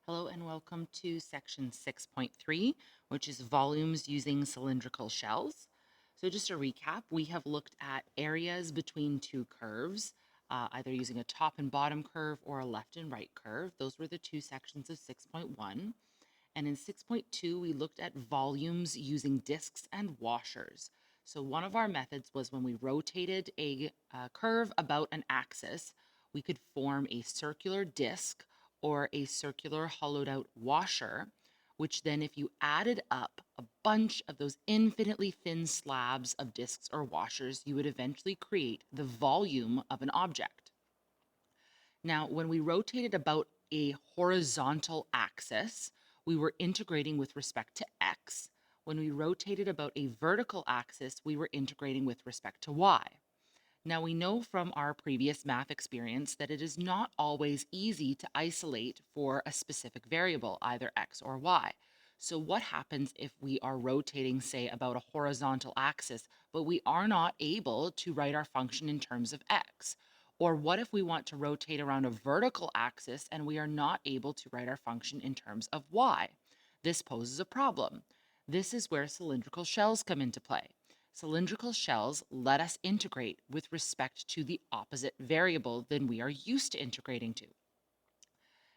Hello and welcome to section 6.3, which is volumes using cylindrical shells. So just a recap, we have looked at areas between two curves, either using a top and bottom curve or a left and right curve. Those were the two sections of 6.1. And in 6.2, we looked at volumes using discs and washers. So one of our methods was when we rotated a curve about an axis, we could form a circular disc or a circular hollowed out washer, which then if you added up a bunch of those infinitely thin slabs of discs or washers, you would eventually create the volume of an object. Now, when we rotated about a horizontal axis, we were integrating with respect to x. When we rotated about a vertical axis, we were integrating with respect to y. Now, we know from our previous math experience that it is not always easy to isolate for a specific variable, either x or y. So what happens if we are rotating, say, about a horizontal axis, but we are not able to write our function in terms of x? Or what if we want to rotate around a vertical axis and we are not able to write our function in terms of y? This poses a problem. This is where cylindrical shells come into play. Cylindrical shells let us integrate with respect to the opposite variable than we are used to integrating to.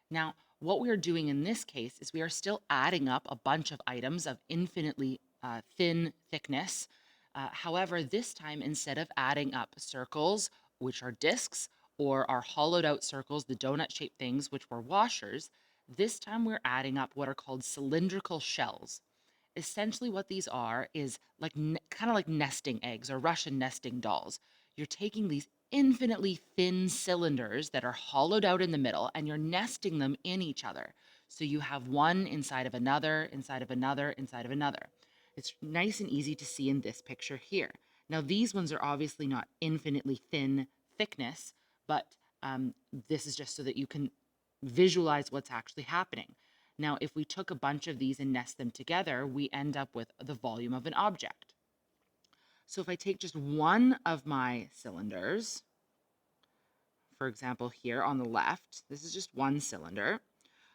Now, what we are doing in this case is we are still adding up a bunch of items of infinitely thin thickness. However, this time, instead of adding up circles, which are discs, or our hollowed out circles, the donut shaped things, which were washers, this time we're adding up what are called cylindrical shells. Essentially, what these are is like kind of like nesting eggs or Russian nesting dolls. You're taking these infinitely thin cylinders that are hollowed out in the middle and you're nesting them in each other. So you have one inside of another, inside of another, inside of another. It's nice and easy to see in this picture here. Now, these ones are obviously not infinitely thin thickness, but this is just so that you can visualize what's actually happening. Now, if we took a bunch of these and nest them together, we end up with the volume of an object. So if I take just one of my cylinders, for example, here on the left, this is just one cylinder,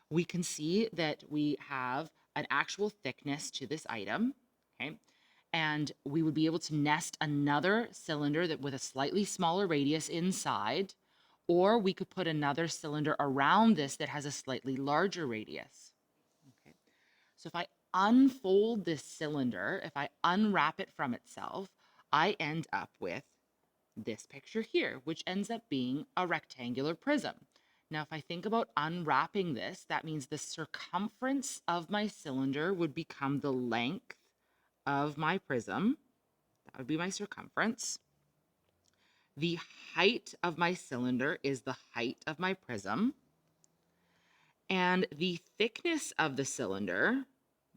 we can see that we have an actual thickness to this item, okay? And we would be able to nest another cylinder that with a slightly smaller radius inside, or we could put another cylinder around this that has a slightly larger radius. Okay. So if I unfold this cylinder, if I unwrap it from itself, I end up with this picture here, which ends up being a rectangular prism. Now, if I think about unwrapping this, that means the circumference of my cylinder would become the length of my prism. That would be my circumference. The height of my cylinder is the height of my prism. And the thickness of the cylinder,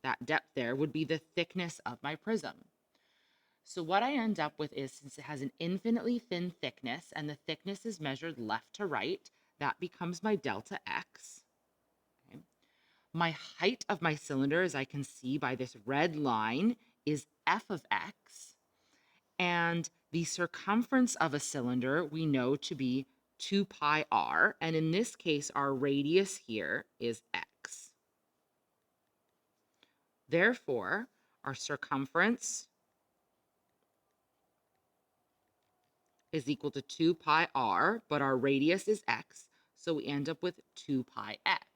that depth there, would be the thickness of my prism. So what I end up with is, since it has an infinitely thin thickness and the thickness is measured left to right, that becomes my delta x. Okay. My height of my cylinder, as I can see by this red line, is f of x. And the circumference of a cylinder we know to be 2 pi r. And in this case, our radius here is x. Therefore, our circumference is equal to 2 pi r, but our radius is x, so we end up with 2 pi x.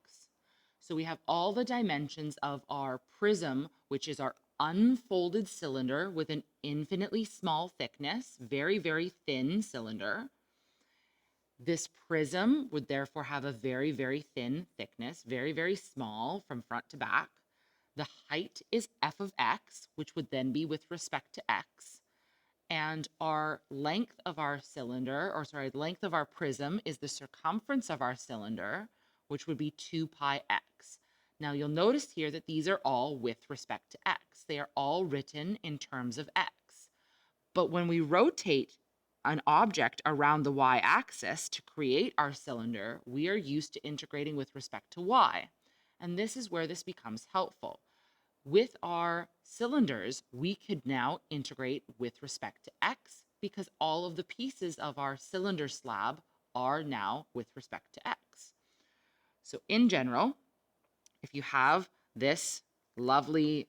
So we have all the dimensions of our prism, which is our unfolded cylinder with an infinitely small thickness, very, very thin cylinder. This prism would therefore have a very, very thin thickness, very, very small from front to back. The height is f of x, which would then be with respect to x. And our length of our cylinder, or sorry, the length of our prism is the circumference of our cylinder, which would be 2 pi x. Now you'll notice here that these are all with respect to x. They are all written in terms of x. But when we rotate an object around the y-axis to create our cylinder, we are used to integrating with respect to y. And this is where this becomes helpful. With our cylinders, we could now integrate with respect to x because all of the pieces of our cylinder slab are now with respect to x. So in general, If you have this lovely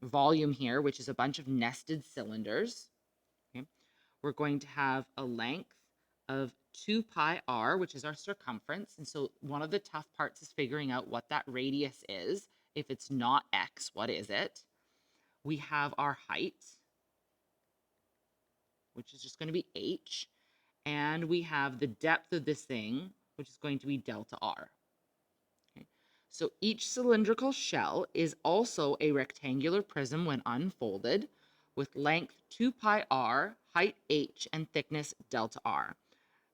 volume here, which is a bunch of nested cylinders, okay, we're going to have a length of 2 pi r, which is our circumference. And so one of the tough parts is figuring out what that radius is. If it's not x, what is it? We have our height, which is just going to be h. And we have the depth of this thing, which is going to be delta r. Okay. So each cylindrical shell is also a rectangular prism when unfolded, with length 2 pi r, height h, and thickness delta r.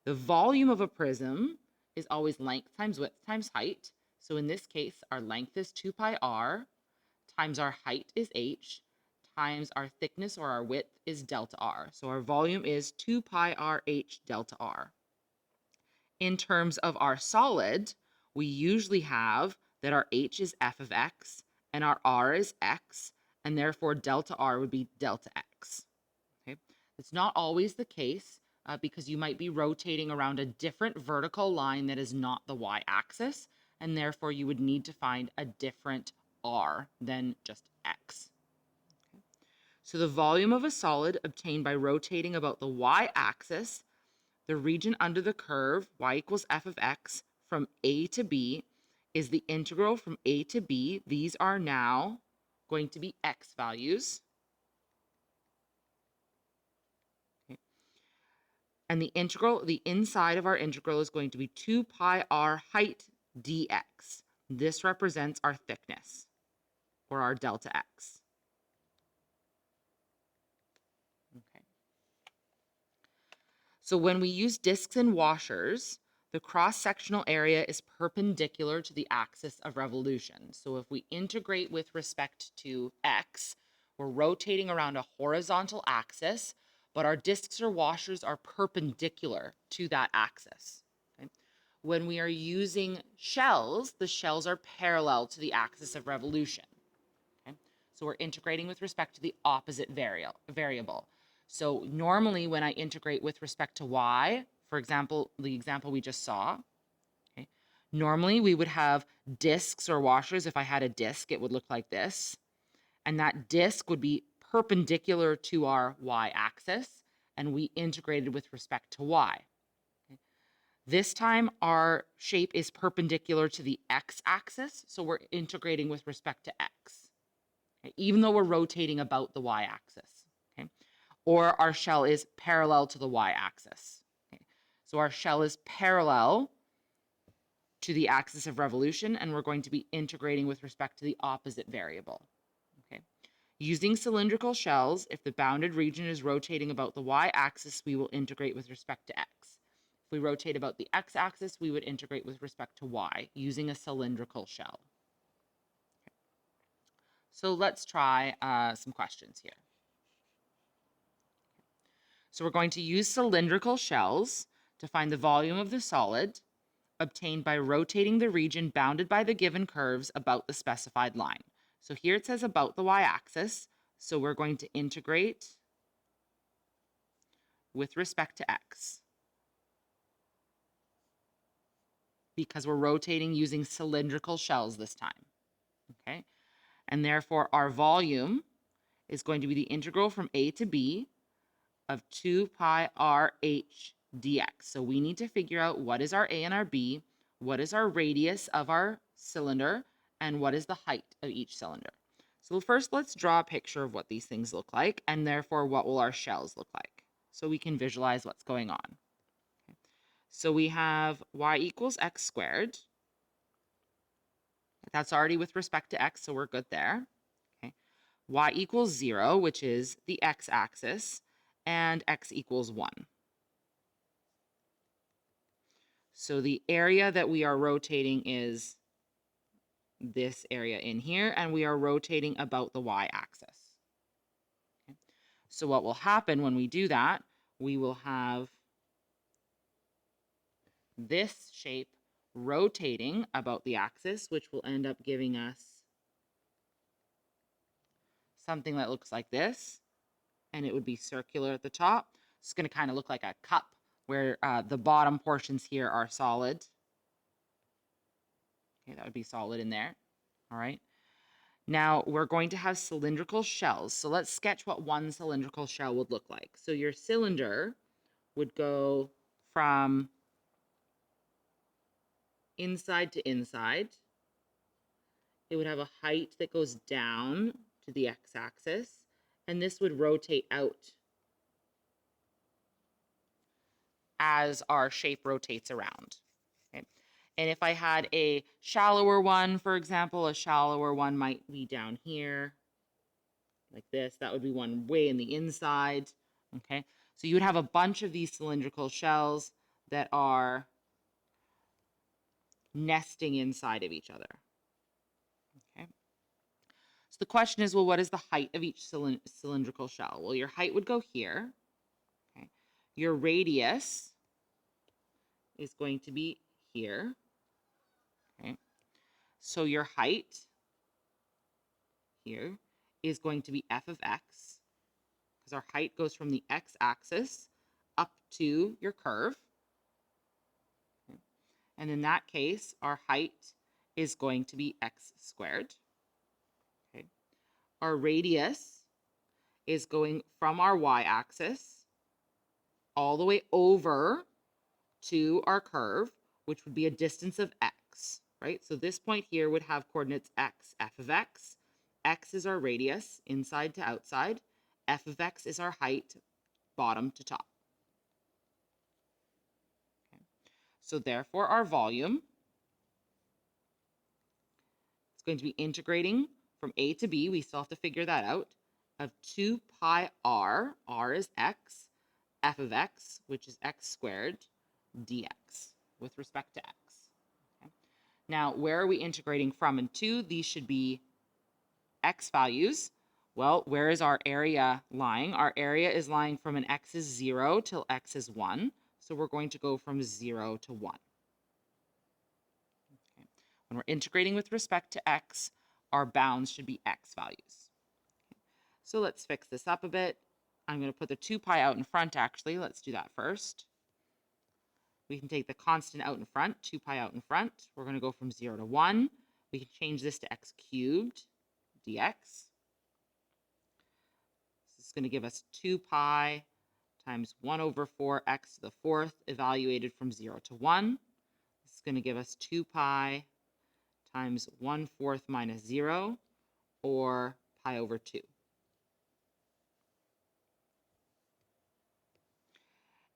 The volume of a prism is always length times width times height. So in this case, our length is 2 pi r, times our height is h, times our thickness or our width is delta r. So our volume is 2 pi r h delta r. In terms of our solid, we usually have that our h is f of x and our r is x, and therefore delta r would be delta x. Okay, it's not always the case because you might be rotating around a different vertical line that is not the y-axis, and therefore you would need to find a different r than just x. Okay. So the volume of a solid obtained by rotating about the y-axis, the region under the curve y equals f of x from a to b, is the integral from a to b. These are now going to be x values. Okay. And the integral, the inside of our integral is going to be 2 pi r height dx. This represents our thickness, or our delta x. Okay. So when we use discs and washers, the cross-sectional area is perpendicular to the axis of revolution. So if we integrate with respect to x, we're rotating around a horizontal axis, but our discs or washers are perpendicular to that axis. Okay? When we are using shells, the shells are parallel to the axis of revolution. Okay? So we're integrating with respect to the opposite variable. So normally when I integrate with respect to y, for example, the example we just saw, okay, normally we would have discs or washers. If I had a disc, it would look like this. And that disc would be perpendicular to our y-axis, and we integrated with respect to y. Okay. This time, our shape is perpendicular to the x-axis, so we're integrating with respect to x, okay, even though we're rotating about the y-axis. Okay. Or our shell is parallel to the y-axis. Okay. So our shell is parallel to the axis of revolution, and we're going to be integrating with respect to the opposite variable. Okay. Using cylindrical shells, if the bounded region is rotating about the y-axis, we will integrate with respect to x. If we rotate about the x-axis, we would integrate with respect to y using a cylindrical shell. Okay. So let's try some questions here. So we're going to use cylindrical shells to find the volume of the solid obtained by rotating the region bounded by the given curves about the specified line. So here it says about the y-axis, so we're going to integrate with respect to x because we're rotating using cylindrical shells this time, okay? And therefore our volume is going to be the integral from a to b of 2 pi r h dx. So we need to figure out what is our a and our b, what is our radius of our cylinder, and what is the height of each cylinder. So first, let's draw a picture of what these things look like, and therefore what will our shells look like, so we can visualize what's going on. Okay. So we have y equals x squared. That's already with respect to x, so we're good there. Okay. Y equals 0, which is the x-axis, and x equals 1. So the area that we are rotating is this area in here, and we are rotating about the y-axis. Okay. So what will happen when we do that, we will have this shape rotating about the axis, which will end up giving us something that looks like this, and it would be circular at the top. It's going to kind of look like a cup where the bottom portions here are solid. Okay, that would be solid in there. All right. Now we're going to have cylindrical shells. So let's sketch what one cylindrical shell would look like. So your cylinder would go from inside to inside. It would have a height that goes down to the x-axis, and this would rotate out as our shape rotates around. Okay. And if I had a shallower one, for example, a shallower one might be down here like this. That would be one way in the inside. Okay. So you would have a bunch of these cylindrical shells that are nesting inside of each other. Okay. So the question is, well, what is the height of each cylindrical shell? Well, your height would go here. Okay. Your radius is going to be here. Okay. So your height here is going to be f of x, because our height goes from the x-axis up to your curve. Okay. And in that case, our height is going to be x squared. Okay. Our radius is going from our y-axis all the way over to our curve, which would be a distance of x, right? So this point here would have coordinates x, f of x. X is our radius, inside to outside. F of x is our height, bottom to top. Okay. So therefore, our volume is going to be integrating from a to b. We still have to figure that out, of 2 pi r. R is x. F of x, which is x squared, dx, with respect to x. Okay. Now, where are we integrating from and to? These should be x values. Well, where is our area lying? Our area is lying from an x is 0 till x is 1. So we're going to go from 0 to 1. Okay. When we're integrating with respect to x, our bounds should be x values. Okay. So let's fix this up a bit. I'm going to put the 2 pi out in front, actually. Let's do that first. We can take the constant out in front, 2 pi out in front. We're going to go from 0 to 1. We can change this to x cubed dx. This is going to give us 2 pi times 1 over 4x to the fourth, evaluated from 0 to 1. This is going to give us 2 pi times 1/4 minus 0, or pi over 2.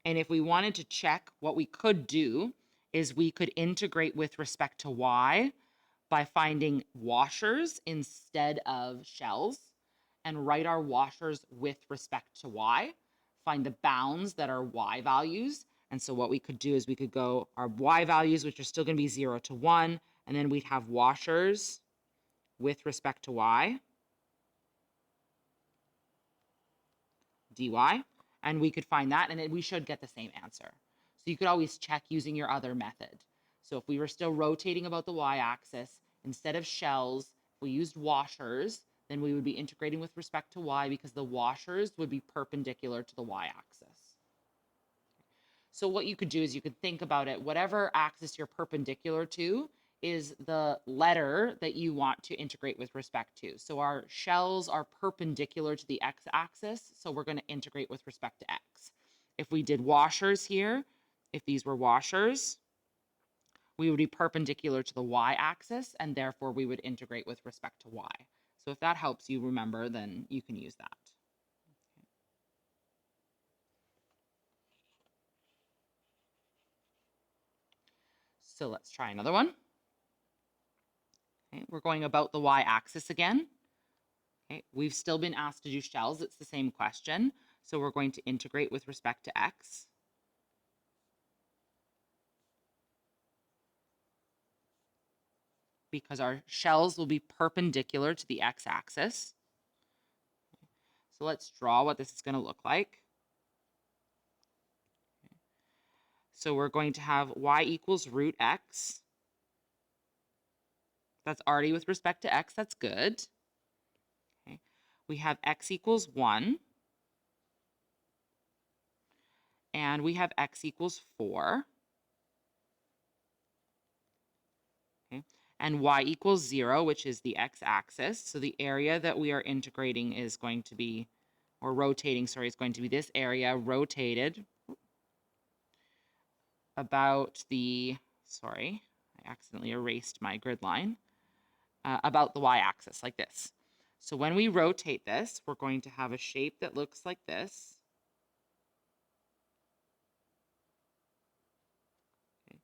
And if we wanted to check, what we could do is we could integrate with respect to y by finding washers instead of shells, and write our washers with respect to y, find the bounds that are y values. And so what we could do is we could go our y values, which are still going to be 0 to 1, and then we'd have washers with respect to y, dy, and we could find that, and we should get the same answer. So you could always check using your other method. So if we were still rotating about the y-axis, instead of shells, if we used washers, then we would be integrating with respect to y, because the washers would be perpendicular to the y-axis. So what you could do is you could think about it, whatever axis you're perpendicular to is the letter that you want to integrate with respect to. So our shells are perpendicular to the x-axis, so we're going to integrate with respect to x. If we did washers here, if these were washers, we would be perpendicular to the y-axis, and therefore we would integrate with respect to y. So if that helps you remember, then you can use that. So let's try another one. Okay, we're going about the y-axis again. Okay, we've still been asked to do shells. It's the same question. So we're going to integrate with respect to x. Because our shells will be perpendicular to the x-axis. So let's draw what this is going to look like. So we're going to have y equals root x. That's already with respect to x. That's good. Okay. We have x equals 1. And we have x equals 4. Okay. and y equals 0, which is the x-axis. So the area that we are integrating is going to be, or rotating, sorry, is going to be this area rotated about the, sorry, I accidentally erased my grid line, about the y-axis, like this. So when we rotate this, we're going to have a shape that looks like this. Okay.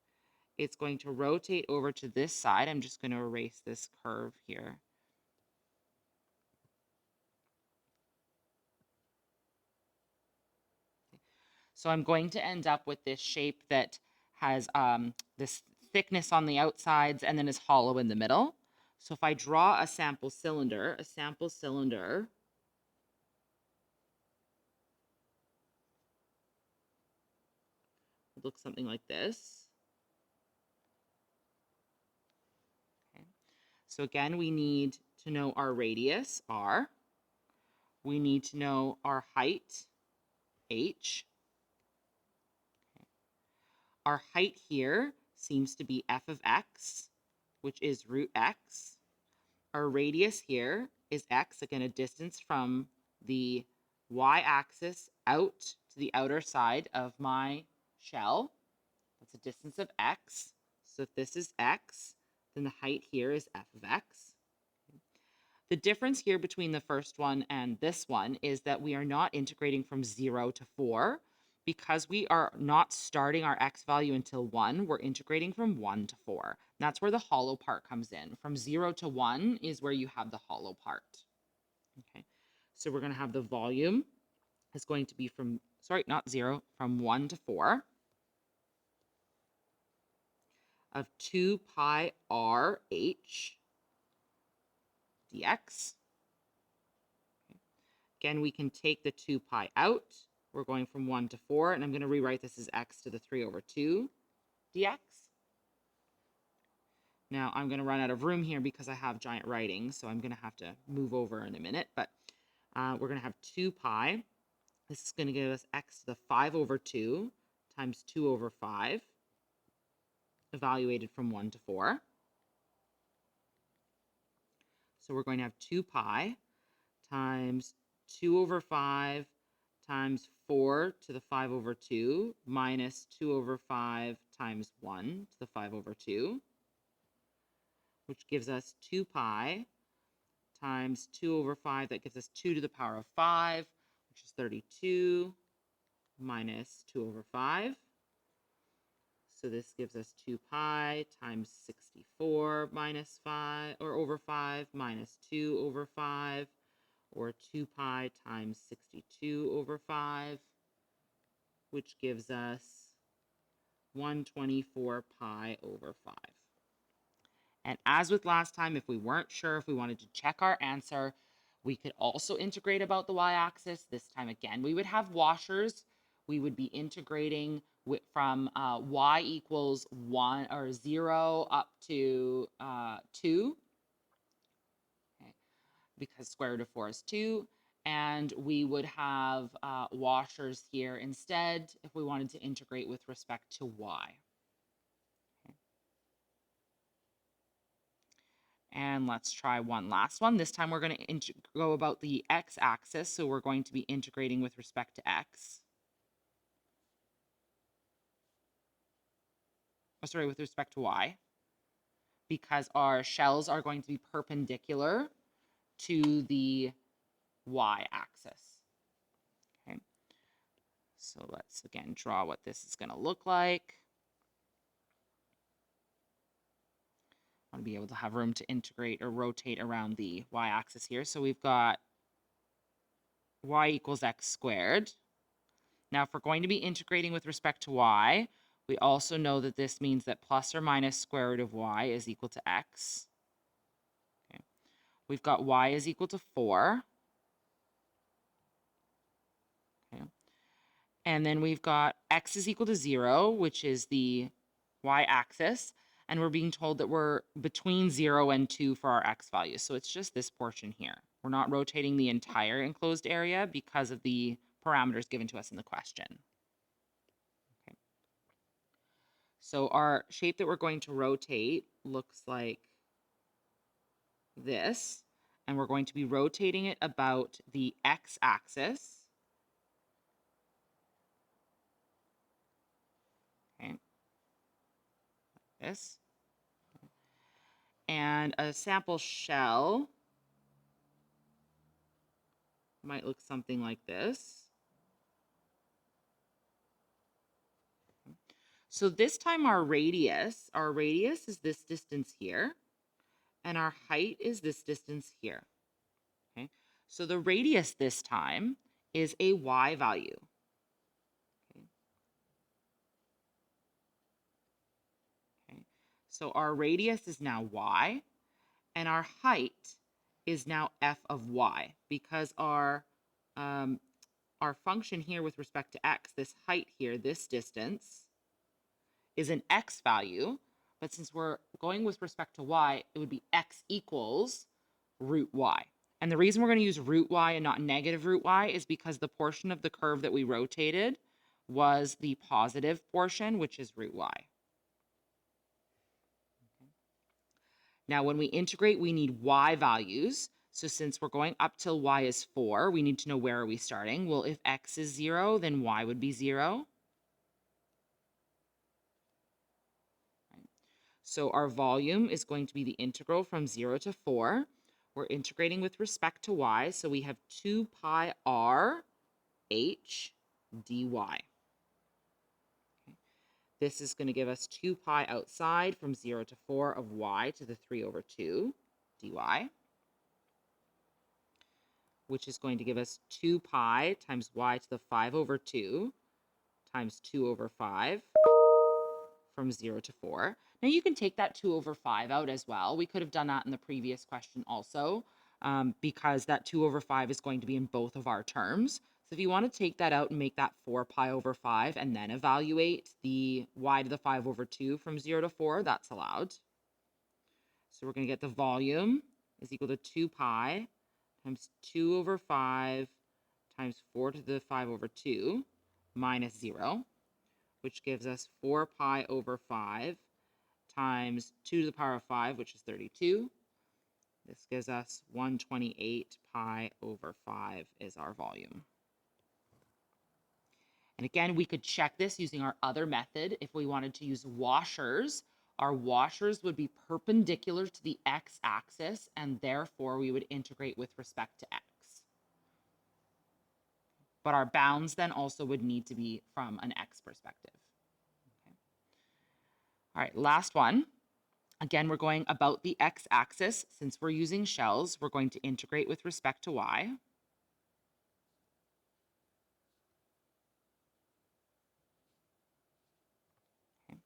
It's going to rotate over to this side. I'm just going to erase this curve here. So I'm going to end up with this shape that has this thickness on the outsides and then is hollow in the middle. So if I draw a sample cylinder would look something like this. Okay. So again, we need to know our radius, r. We need to know our height, h. Okay. Our height here seems to be f of x, which is root x. Our radius here is x, again, a distance from the y-axis out to the outer side of my shell. That's a distance of x. So if this is x, then the height here is f of x. The difference here between the first one and this one is that we are not integrating from 0 to 4. Because we are not starting our x value until 1, we're integrating from 1 to 4. And that's where the hollow part comes in. From 0 to 1 is where you have the hollow part. Okay, so we're going to have the volume is going to be from, sorry, not 0, from 1 to 4 of 2 pi r h dx. Again, we can take the 2 pi out. We're going from 1 to 4, and I'm going to rewrite this as x to the 3 over 2 dx. Now, I'm going to run out of room here because I have giant writing, so I'm going to have to move over in a minute, but we're going to have 2 pi. This is going to give us x to the 5 over 2 times 2 over 5, evaluated from 1 to 4. So we're going to have 2 pi times 2 over 5 times 4 to the 5 over 2 minus 2 over 5 times 1 to the 5 over 2, which gives us 2 pi times 2 over 5. That gives us 2 to the power of 5, which is 32, minus 2 over 5. So this gives us 2 pi times 64 minus 5, or over 5, minus 2 over 5, or 2 pi times 62 over 5, which gives us 124 pi over 5. And as with last time, if we weren't sure, if we wanted to check our answer, we could also integrate about the y-axis. This time again, we would have washers. We would be integrating from y equals 1 or 0 up to 2, okay, because square root of 4 is 2. And we would have washers here instead if we wanted to integrate with respect to y. And let's try one last one. This time we're going to go about the x-axis. So we're going to be integrating with respect to x. Oh, sorry, with respect to y. Because our shells are going to be perpendicular to the y-axis. Okay. So let's again draw what this is going to look like. I want to be able to have room to integrate or rotate around the y-axis here. So we've got y equals x squared. Now, if we're going to be integrating with respect to y, we also know that this means that plus or minus square root of y is equal to x. Okay. We've got y is equal to 4. Okay. And then we've got x is equal to 0, which is the y-axis. And we're being told that we're between 0 and 2 for our x values. So it's just this portion here. We're not rotating the entire enclosed area because of the parameters given to us in the question. So our shape that we're going to rotate looks like this, and we're going to be rotating it about the x-axis. Okay, this. And a sample shell might look something like this. So this time our radius is this distance here, and our height is this distance here. Okay, so the radius this time is a y value. Okay. Okay. So our radius is now y, and our height is now f of y, because our function here with respect to x, this height here, this distance, is an x value, but since we're going with respect to y, it would be x equals root y. And the reason we're going to use root y and not negative root y is because the portion of the curve that we rotated was the positive portion, which is root y. Now, when we integrate, we need y values. So since we're going up till y is 4, we need to know where are we starting. Well, if x is 0, then y would be 0. So our volume is going to be the integral from 0 to 4. We're integrating with respect to y, so we have 2 pi r h dy. Okay. This is going to give us 2 pi outside from 0 to 4 of y to the 3 over 2 dy, which is going to give us 2 pi times y to the 5 over 2 times 2 over 5 from 0 to 4. Now you can take that 2 over 5 out as well. We could have done that in the previous question also, because that 2 over 5 is going to be in both of our terms. So if you want to take that out and make that 4 pi over 5 and then evaluate the y to the 5 over 2 from 0 to 4, that's allowed. So we're going to get the volume is equal to 2 pi times 2 over 5 times 4 to the 5 over 2 minus 0, which gives us 4 pi over 5 times 2 to the power of 5, which is 32. This gives us 128 pi over 5 is our volume. And again, we could check this using our other method. If we wanted to use washers, our washers would be perpendicular to the x-axis, and therefore we would integrate with respect to x. But our bounds then also would need to be from an x perspective. Okay. All right, last one. Again, we're going about the x-axis. Since we're using shells, we're going to integrate with respect to y. Okay.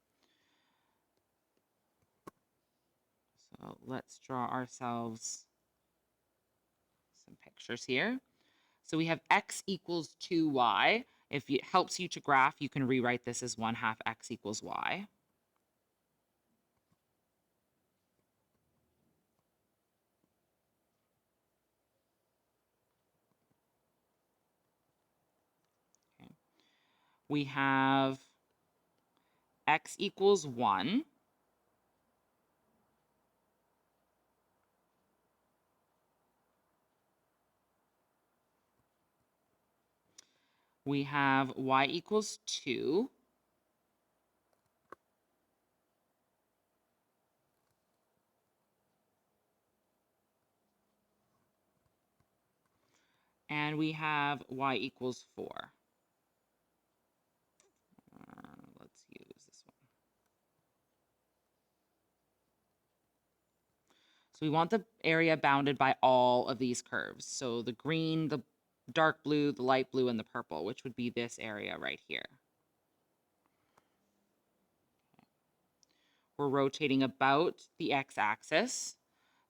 So let's draw ourselves some pictures here. So we have x equals 2y. If it helps you to graph, you can rewrite this as 1/2 x equals y. Okay. We have x equals 1. We have y equals 2. And we have y equals 4. Let's use this one. So we want the area bounded by all of these curves. So the green, the dark blue, the light blue, and the purple, which would be this area right here. We're rotating about the x-axis.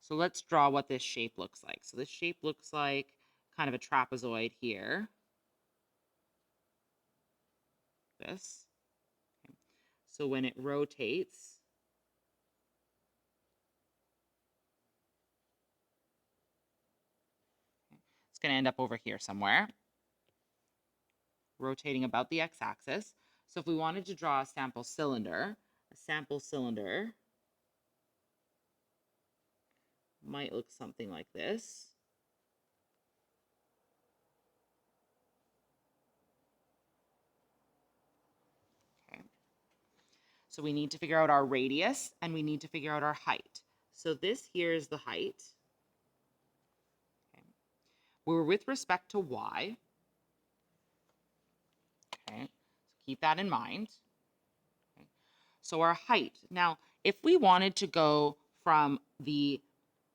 So let's draw what this shape looks like. So this shape looks like kind of a trapezoid here. This. Okay. So when it rotates, it's going to end up over here somewhere, rotating about the x-axis. So if we wanted to draw a sample cylinder might look something like this. Okay. So we need to figure out our radius and we need to figure out our height. So this here is the height. Okay. We're with respect to y. Okay. So keep that in mind. Okay. So our height. Now, if we wanted to go from the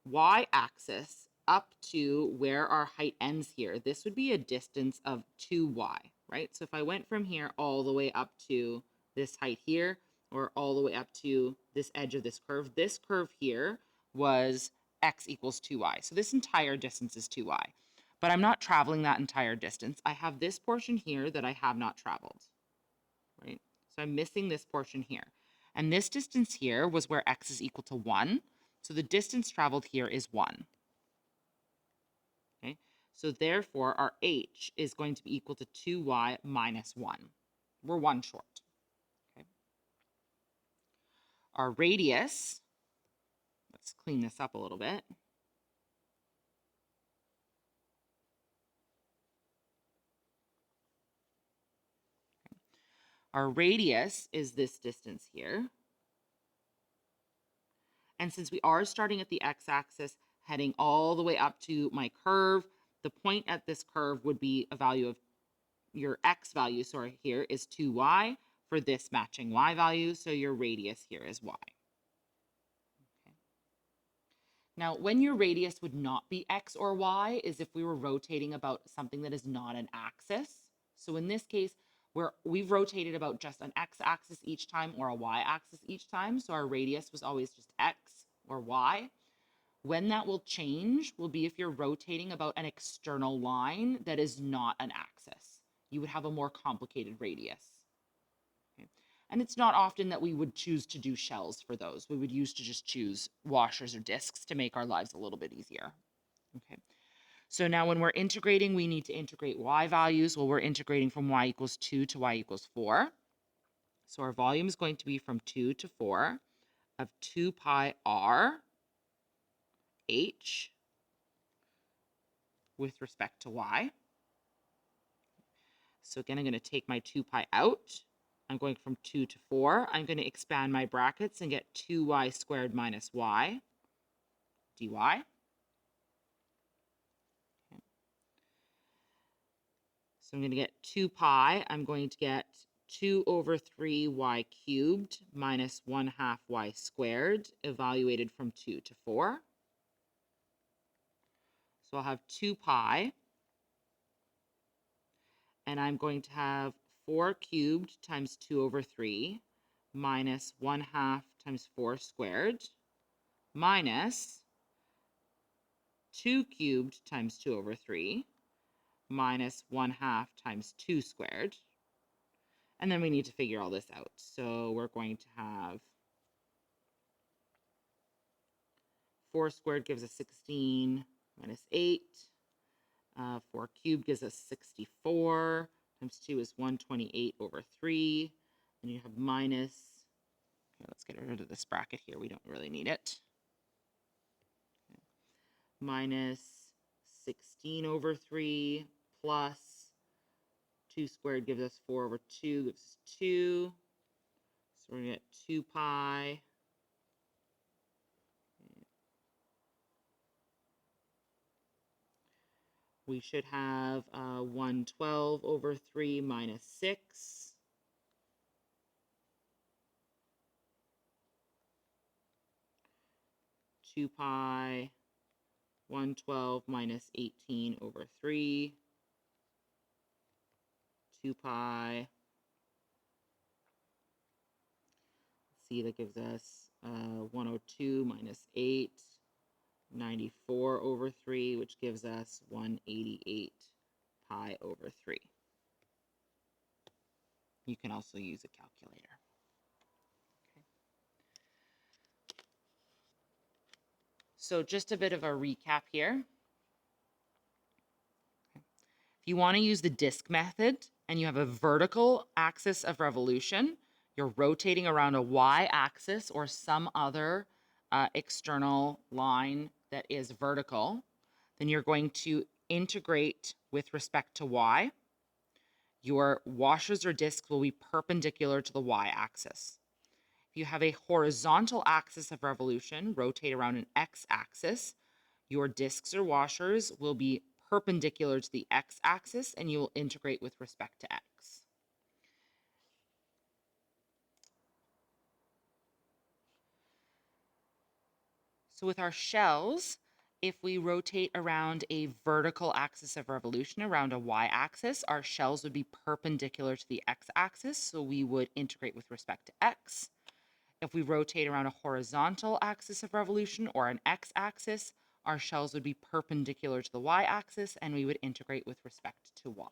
y-axis up to where our height ends here, this would be a distance of 2y, right? So if I went from here all the way up to this height here, or all the way up to this edge of this curve here was x equals 2y. So this entire distance is 2y. But I'm not traveling that entire distance. I have this portion here that I have not traveled, right? So I'm missing this portion here. And this distance here was where x is equal to 1. So the distance traveled here is 1. Okay, so therefore our h is going to be equal to 2y minus 1. We're 1 short. Okay. Our radius, let's clean this up a little bit. Our radius is this distance here. And since we are starting at the x-axis, heading all the way up to my curve, the point at this curve would be a value of your x value, sorry, here is 2y for this matching y value. So your radius here is y. Okay. Now, when your radius would not be x or y is if we were rotating about something that is not an axis. So in this case, we've rotated about just an x-axis each time or a y-axis each time. So our radius was always just x or y. When that will change will be if you're rotating about an external line that is not an axis. You would have a more complicated radius. Okay. And it's not often that we would choose to do shells for those. We would use to just choose washers or discs to make our lives a little bit easier. Okay. So now when we're integrating, we need to integrate y values. Well, we're integrating from y equals 2 to y equals 4. So our volume is going to be from 2 to 4 of 2 pi r h with respect to y. So again, I'm going to take my 2 pi out. I'm going from 2 to 4. I'm going to expand my brackets and get 2y squared minus y dy. Okay. So I'm going to get 2 pi. I'm going to get 2 over 3y cubed minus 1 half y squared, evaluated from 2 to 4. So I'll have 2 pi. And I'm going to have 4 cubed times 2 over 3 minus 1 half times 4 squared minus 2 cubed times 2 over 3 minus 1 half times 2 squared. And then we need to figure all this out. So we're going to have 4 squared gives us 16 minus 8. 4 cubed gives us 64. Times 2 is 128 over 3. And you have minus, okay, let's get rid of this bracket here. We don't really need it. Okay. Minus 16 over 3 plus 2 squared gives us 4 over 2 gives us 2. So we're going to get 2 pi. We should have 112 over 3 minus 6. Two pi, 112 minus 18 over 3. 2 pi. Let's see, that gives us 102 minus 8. 94 over 3, which gives us 188 pi over 3. You can also use a calculator. Okay. So just a bit of a recap here. Okay. If you want to use the disk method and you have a vertical axis of revolution, you're rotating around a y-axis or some other external line that is vertical, then you're going to integrate with respect to y. Your washers or discs will be perpendicular to the y-axis. If you have a horizontal axis of revolution, rotate around an x-axis, your discs or washers will be perpendicular to the x-axis, and you will integrate with respect to x. So with our shells, if we rotate around a vertical axis of revolution around a y-axis, our shells would be perpendicular to the x-axis, so we would integrate with respect to x. If we rotate around a horizontal axis of revolution or an x-axis, our shells would be perpendicular to the y-axis, and we would integrate with respect to y.